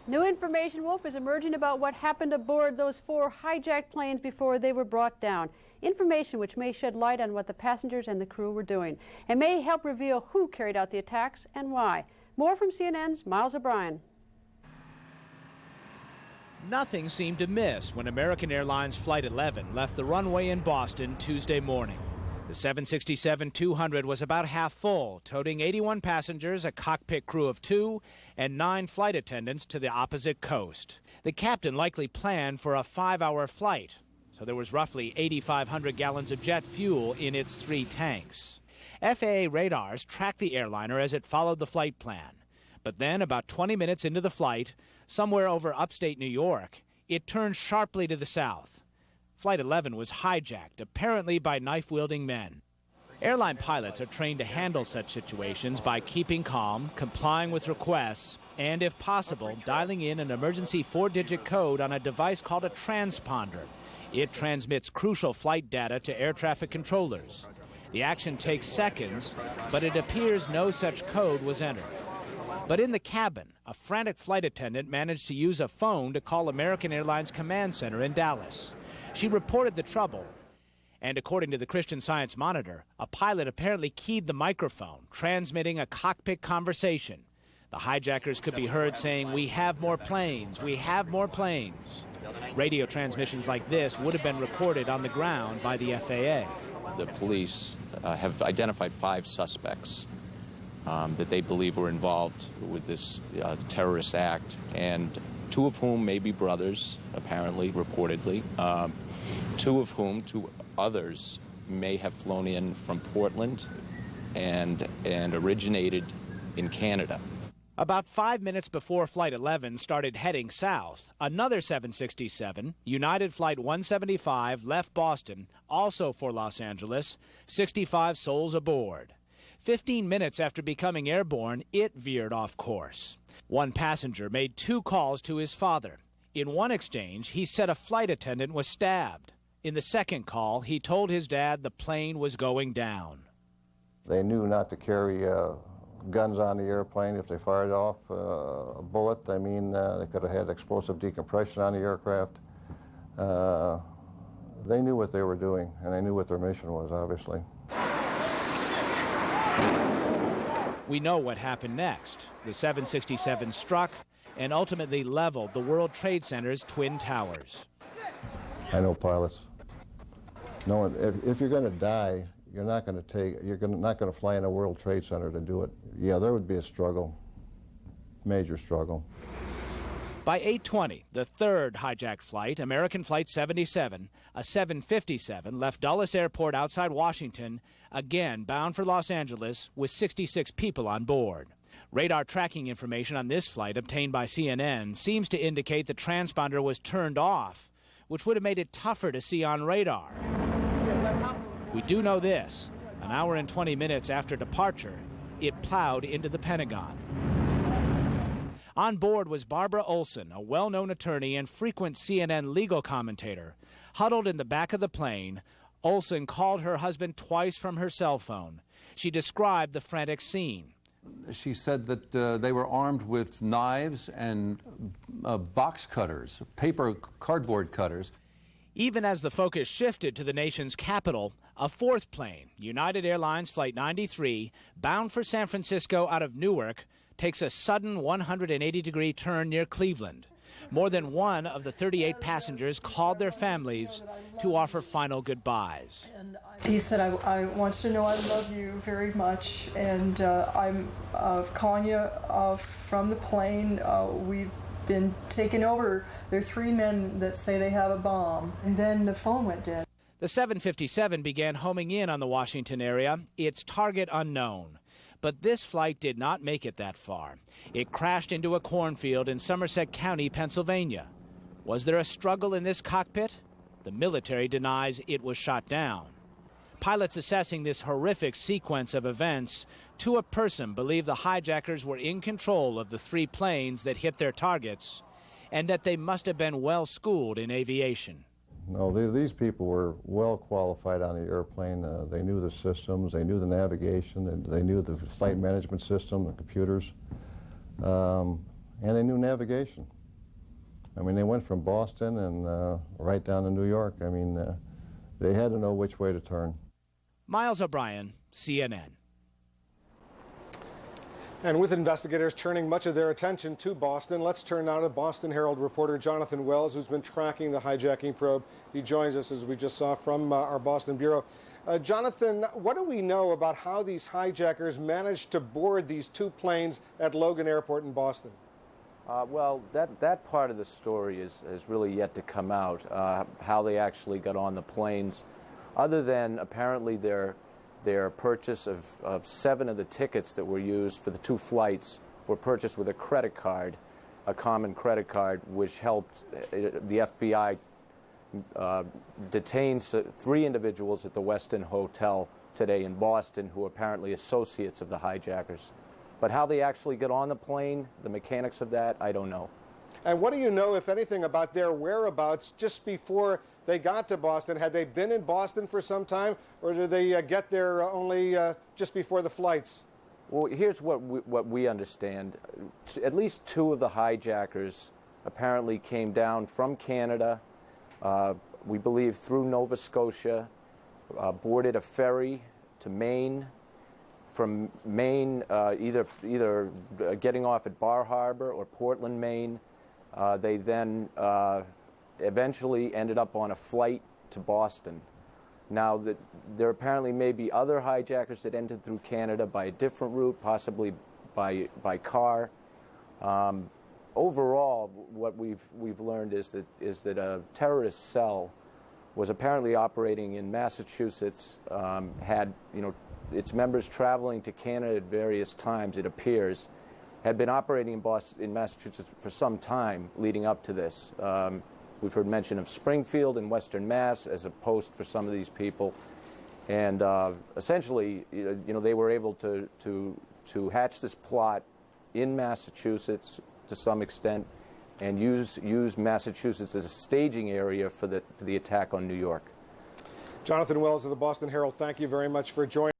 New information, Wolf, is emerging about what happened aboard those 4 hijacked planes before they were brought down. Information which may shed light on what the passengers and the crew were doing and may help reveal who carried out the attacks and why. More from CNN's Miles O'Brien. Nothing seemed amiss when American Airlines Flight 11 left the runway in Boston Tuesday morning. The 767-200 was about half full, toting 81 passengers, a cockpit crew of 2, and 9 flight attendants to the opposite coast. The captain likely planned for a 5-hour flight, so there was roughly 8,500 gallons of jet fuel in its 3 tanks. FAA radars tracked the airliner as it followed the flight plan. But then, about 20 minutes into the flight, somewhere over upstate New York, it turned sharply to the south. Flight 11 was hijacked, apparently by knife-wielding men. Airline pilots are trained to handle such situations by keeping calm, complying with requests, and, if possible, dialing in an emergency 4-digit code on a device called a transponder. It transmits crucial flight data to air traffic controllers. The action takes seconds, but it appears no such code was entered. But in the cabin, a frantic flight attendant managed to use a phone to call American Airlines Command Center in Dallas. She reported the trouble, and according to the Christian Science Monitor, a pilot apparently keyed the microphone, transmitting a cockpit conversation. The hijackers could be heard saying, "We have more planes, we have more planes." Radio transmissions like this would have been recorded on the ground by the FAA. The police have identified 5 suspects that they believe were involved with this terrorist act, and 2 of whom may be brothers, apparently, reportedly. 2 others may have flown in from Portland and originated in Canada. About 5 minutes before Flight 11 started heading south, another 767, United Flight 175, left Boston, also for Los Angeles, 65 souls aboard. 15 minutes after becoming airborne, it veered off course. One passenger made 2 calls to his father. In one exchange, he said a flight attendant was stabbed. In the second call, he told his dad the plane was going down. They knew not to carry guns on the airplane. If they fired off a bullet, they could have had explosive decompression on the aircraft. They knew what they were doing, and they knew what their mission was, obviously. We know what happened next. The 767 struck and ultimately leveled the World Trade Center's Twin Towers. I know pilots. No, if you're going to die, you're not going to fly in a World Trade Center to do it. Yeah, there would be a struggle, major struggle. By 8:20, the third hijacked flight, American Flight 77, a 757, left Dulles Airport outside Washington, again bound for Los Angeles with 66 people on board. Radar tracking information on this flight obtained by CNN seems to indicate the transponder was turned off, which would have made it tougher to see on radar. We do know this. An hour and 20 minutes after departure, it plowed into the Pentagon. On board was Barbara Olson, a well-known attorney and frequent CNN legal commentator. Huddled in the back of the plane, Olson called her husband twice from her cell phone. She described the frantic scene. She said that they were armed with knives and box cutters, cardboard cutters. Even as the focus shifted to the nation's capital, a 4th plane, United Airlines Flight 93, bound for San Francisco out of Newark, takes a sudden 180-degree turn near Cleveland. More than one of the 38 passengers called their families to offer final goodbyes. He said, I want you to know I love you very much, and I'm calling you from the plane. We've been taken over. There are 3 men that say they have a bomb. And then the phone went dead. The 757 began homing in on the Washington area, its target unknown. But this flight did not make it that far. It crashed into a cornfield in Somerset County, Pennsylvania. Was there a struggle in this cockpit? The military denies it was shot down. Pilots assessing this horrific sequence of events to a person believe the hijackers were in control of the 3 planes that hit their targets and that they must have been well schooled in aviation. No, these people were well qualified on the airplane. They knew the systems, they knew the navigation, and they knew the flight management system, the computers. And they knew navigation. I mean, they went from Boston and right down to New York. I mean, they had to know which way to turn. Miles O'Brien, CNN. And with investigators turning much of their attention to Boston, let's turn now to Boston Herald reporter Jonathan Wells, who's been tracking the hijacking probe. He joins us, as we just saw, from our Boston bureau. Jonathan, what do we know about how these hijackers managed to board these two planes at Logan Airport in Boston? Well, that part of the story is really yet to come out, how they actually got on the planes, other than apparently their purchase of 7 of the tickets that were used for the 2 flights were purchased with a credit card, a common credit card, which helped the FBI detain 3 individuals at the Westin Hotel today in Boston who are apparently associates of the hijackers. But how they actually get on the plane, the mechanics of that, I don't know. And what do you know, if anything, about their whereabouts just before they got to Boston? Had they been in Boston for some time, or did they get there only just before the flights? Well, here's what we understand. At least 2 of the hijackers apparently came down from Canada, we believe through Nova Scotia, boarded a ferry to Maine. From Maine, either getting off at Bar Harbor or Portland, Maine. They then eventually ended up on a flight to Boston. Now, there apparently may be other hijackers that entered through Canada by a different route, possibly by car. Overall, what we've learned is that a terrorist cell was apparently operating in Massachusetts, had its members traveling to Canada at various times, it appears, had been operating in Massachusetts for some time leading up to this. We've heard mention of Springfield and Western Mass as a post for some of these people. And essentially, they were able to hatch this plot in Massachusetts to some extent and use Massachusetts as a staging area for the attack on New York. Jonathan Wells of the Boston Herald, thank you very much for joining.